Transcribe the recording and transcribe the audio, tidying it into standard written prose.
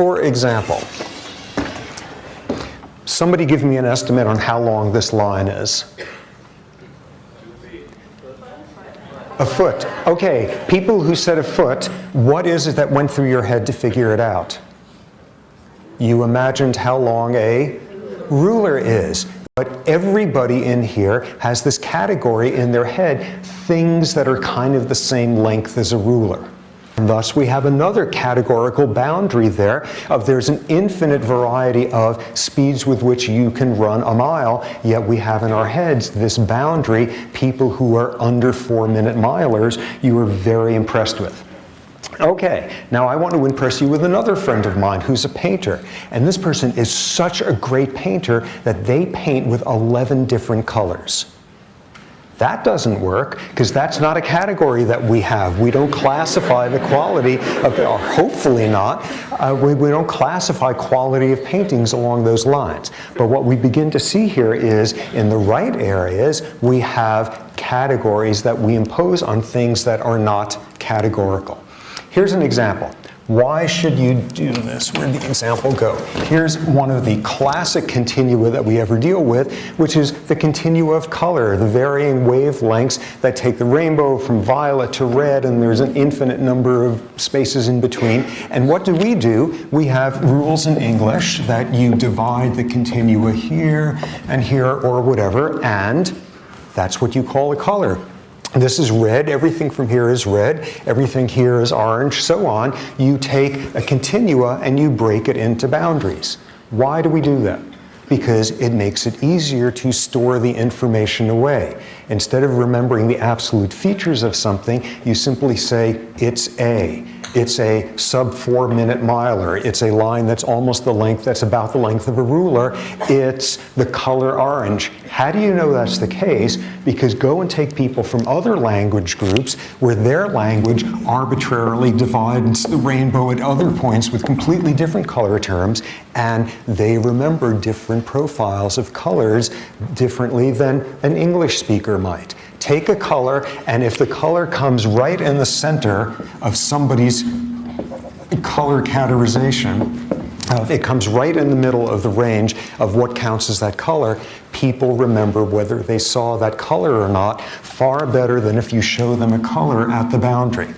For example, somebody give me an estimate on how long this line is. A foot. Okay, people who said a foot, what is it that went through your head to figure it out? You imagined how long a ruler is. But everybody in here has this category in their head, things that are kind of the same length as a ruler. And thus we have another categorical boundary there of there's an infinite variety of speeds with which you can run a mile, yet we have in our heads this boundary, people who are under 4-minute milers, you are very impressed with. Okay, now I want to impress you with another friend of mine who's a painter. And this person is such a great painter that they paint with 11 different colors. That doesn't work, because that's not a category that we have. We don't classify the quality of, or hopefully not, we don't classify quality of paintings along those lines. But what we begin to see here is, in the right areas, we have categories that we impose on things that are not categorical. Here's an example. Why should you do this? Where'd the example go? Here's one of the classic continua that we ever deal with, which is the continua of color, the varying wavelengths that take the rainbow from violet to red, and there's an infinite number of spaces in between. And what do? We have rules in English that you divide the continua here and here or whatever, and that's what you call a color. This is red, everything from here is red, everything here is orange, so on. You take a continua and you break it into boundaries. Why do we do that? Because it makes it easier to store the information away. Instead of remembering the absolute features of something, you simply say, it's a sub 4-minute miler. It's a line that's almost the length, that's about the length of a ruler. It's the color orange. How do you know that's the case? Because go and take people from other language groups where their language arbitrarily divides the rainbow at other points with completely different color terms, and they remember different profiles of colors differently than an English speaker might. Take a color, and if the color comes right in the center of somebody's color categorization, it comes right in the middle of the range of what counts as that color, people remember whether they saw that color or not far better than if you show them a color at the boundary.